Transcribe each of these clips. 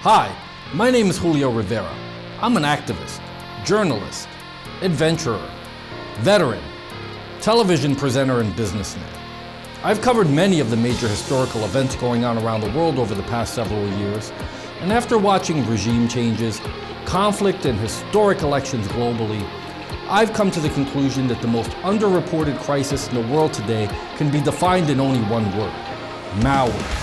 Hi, my name is Julio Rivera. I'm an activist, journalist, adventurer, veteran, television presenter, and businessman. I've covered many of the major historical events going on around the world over the past several years, and after watching regime changes, conflict, and historic elections globally, I've come to the conclusion that the most underreported crisis in the world today can be defined in only one word: malware.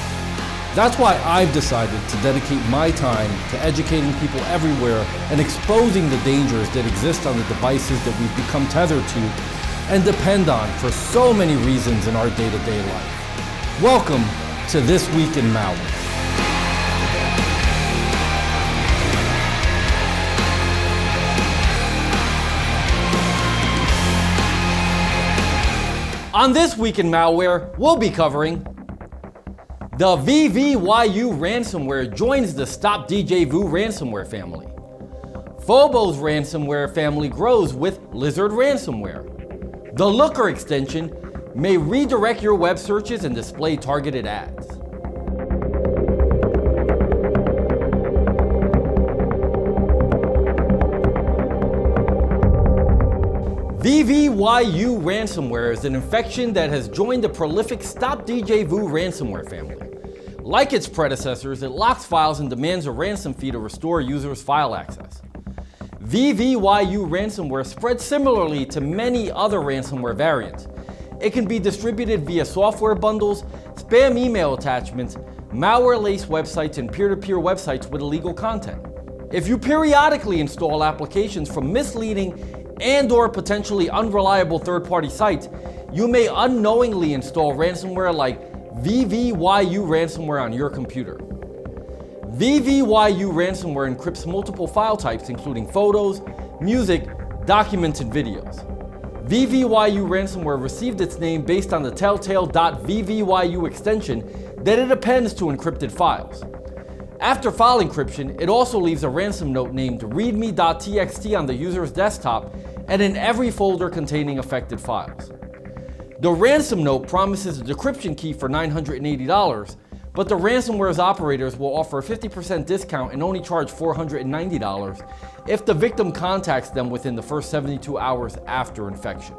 That's why I've decided to dedicate my time to educating people everywhere and exposing the dangers that exist on the devices that we've become tethered to and depend on for so many reasons in our day-to-day life. Welcome to This Week in Malware. On This Week in Malware, we'll be covering the VVYU Ransomware joins the Djvu Ransomware family. Phobos ransomware family grows with Lizard Ransomware. The Looker extension may redirect your web searches and display targeted ads. VVYU Ransomware is an infection that has joined the prolific Djvu Ransomware family. Like its predecessors, it locks files and demands a ransom fee to restore users' file access. VVYU Ransomware spreads similarly to many other ransomware variants. It can be distributed via software bundles, spam email attachments, malware-laced websites, and peer-to-peer websites with illegal content. If you periodically install applications from misleading and/or potentially unreliable third-party sites, you may unknowingly install ransomware like VVYU Ransomware on your computer. VVYU Ransomware encrypts multiple file types, including photos, music, documents, and videos. VVYU Ransomware received its name based on the telltale.vvyu extension that it appends to encrypted files. After file encryption, it also leaves a ransom note named readme.txt on the user's desktop and in every folder containing affected files. The ransom note promises a decryption key for $980, but the ransomware's operators will offer a 50% discount and only charge $490 if the victim contacts them within the first 72 hours after infection.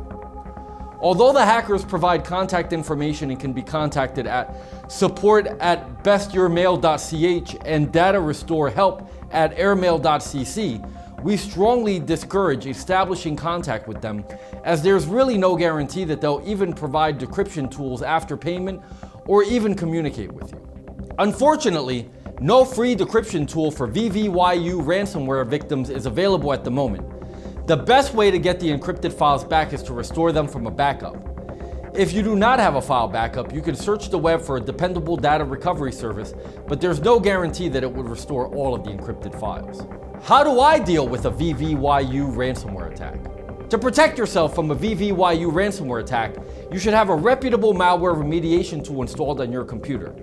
Although the hackers provide contact information and can be contacted at support@bestyourmail.ch and datarestorehelp@airmail.cc, we strongly discourage establishing contact with them, as there's really no guarantee that they'll even provide decryption tools after payment or even communicate with you. Unfortunately, no free decryption tool for VVYU ransomware victims is available at the moment. The best way to get the encrypted files back is to restore them from a backup. If you do not have a file backup, you can search the web for a dependable data recovery service, but there's no guarantee that it would restore all of the encrypted files. How do I deal with a VVYU ransomware attack? To protect yourself from a VVYU ransomware attack, you should have a reputable malware remediation tool installed on your computer.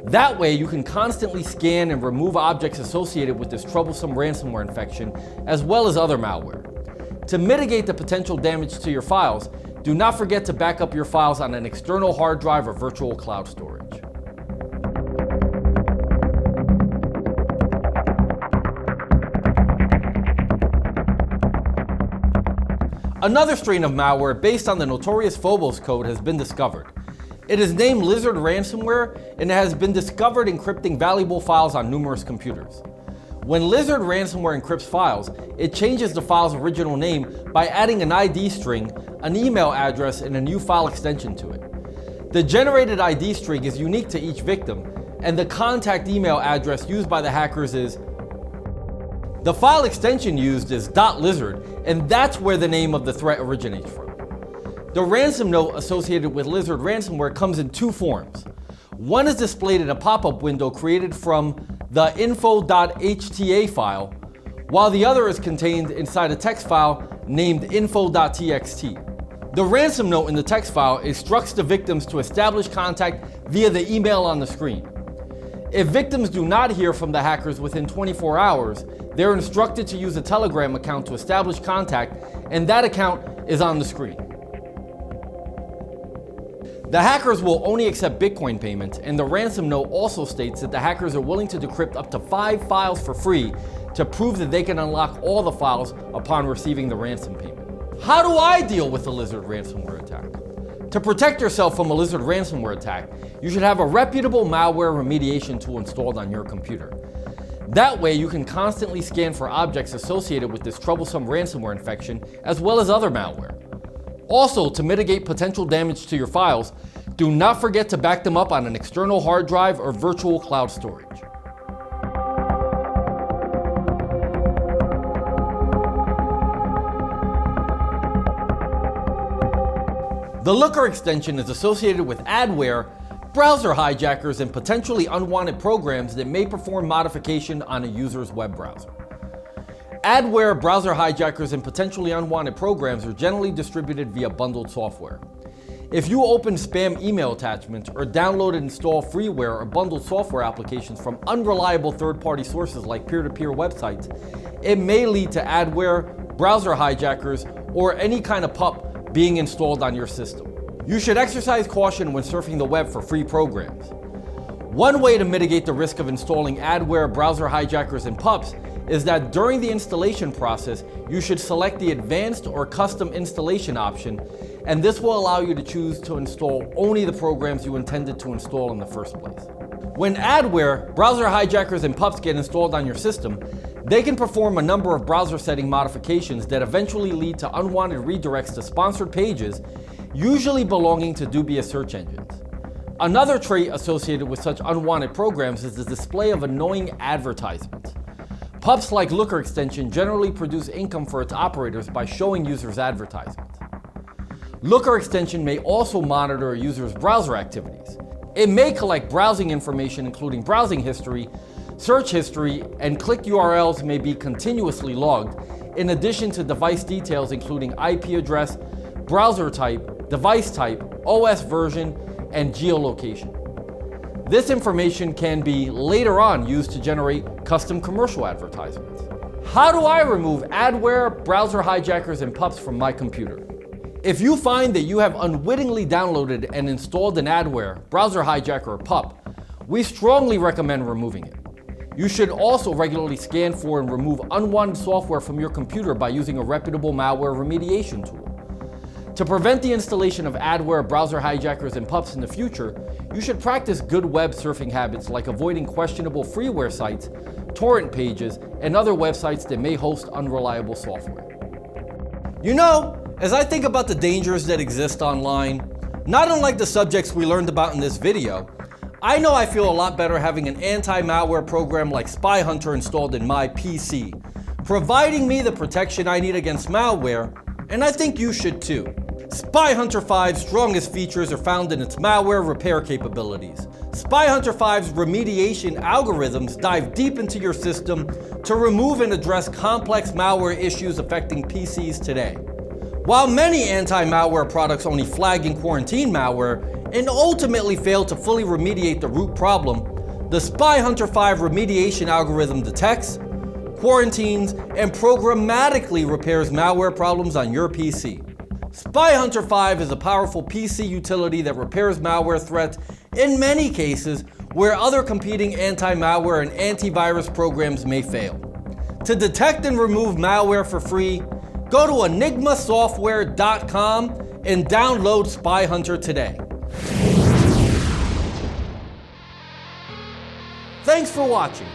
That way, you can constantly scan and remove objects associated with this troublesome ransomware infection, as well as other malware. To mitigate the potential damage to your files, do not forget to back up your files on an external hard drive or virtual cloud storage. Another strain of malware based on the notorious Phobos code has been discovered. It is named Lizard Ransomware and it has been discovered encrypting valuable files on numerous computers. When Lizard Ransomware encrypts files, it changes the file's original name by adding an ID string, an email address, and a new file extension to it. The generated ID string is unique to each victim, and the contact email address used by the hackers is. The file extension used is .lizard, and that's where the name of the threat originates from. The ransom note associated with Lizard Ransomware comes in two forms. One is displayed in a pop-up window created from the info.hta file, while the other is contained inside a text file named info.txt. The ransom note in the text file instructs the victims to establish contact via the email on the screen. If victims do not hear from the hackers within 24 hours, they're instructed to use a Telegram account to establish contact, and that account is on the screen. The hackers will only accept Bitcoin payments, and the ransom note also states that the hackers are willing to decrypt up to 5 files for free to prove that they can unlock all the files upon receiving the ransom payment. How do I deal with a Lizard ransomware attack? To protect yourself from a Lizard ransomware attack, you should have a reputable malware remediation tool installed on your computer. That way you can constantly scan for objects associated with this troublesome ransomware infection, as well as other malware. Also, to mitigate potential damage to your files, do not forget to back them up on an external hard drive or virtual cloud storage. The Looker extension is associated with Adware, browser hijackers, and potentially unwanted programs that may perform modification on a user's web browser. Adware, browser hijackers, and potentially unwanted programs are generally distributed via bundled software. If you open spam email attachments or download and install freeware or bundled software applications from unreliable third-party sources like peer-to-peer websites, it may lead to adware, browser hijackers, or any kind of pup being installed on your system. You should exercise caution when surfing the web for free programs. One way to mitigate the risk of installing adware, browser hijackers, and pups is that during the installation process, you should select the advanced or custom installation option, and this will allow you to choose to install only the programs you intended to install in the first place. When adware, browser hijackers, and pups get installed on your system, they can perform a number of browser setting modifications that eventually lead to unwanted redirects to sponsored pages, usually belonging to dubious search engines. Another trait associated with such unwanted programs is the display of annoying advertisements. Pups like Looker extension generally produce income for its operators by showing users advertisements. Looker extension may also monitor a user's browser activities. It may collect browsing information including browsing history, search history, and click URLs may be continuously logged, in addition to device details including IP address, browser type, device type, OS version, and geolocation. This information can be later on used to generate custom commercial advertisements. How do I remove adware, browser hijackers, and pups from my computer? If you find that you have unwittingly downloaded and installed an adware, browser hijacker, or pup, we strongly recommend removing it. You should also regularly scan for and remove unwanted software from your computer by using a reputable malware remediation tool. To prevent the installation of adware, browser hijackers, and pups in the future, you should practice good web surfing habits like avoiding questionable freeware sites, torrent pages, and other websites that may host unreliable software. You know, as I think about the dangers that exist online, not unlike the subjects we learned about in this video, I know I feel a lot better having an anti-malware program like Spy Hunter installed in my PC, providing me the protection I need against malware, and I think you should too. Spy Hunter 5's strongest features are found in its malware repair capabilities. Spy Hunter 5's remediation algorithms dive deep into your system to remove and address complex malware issues affecting PCs today. While many anti-malware products only flag and quarantine malware and ultimately fail to fully remediate the root problem, the Spy Hunter 5 remediation algorithm detects, quarantines, and programmatically repairs malware problems on your PC. Spy Hunter 5 is a powerful PC utility that repairs malware threats in many cases where other competing anti-malware and antivirus programs may fail. To detect and remove malware for free, go to enigmasoftware.com and download Spy Hunter today. Thanks for watching.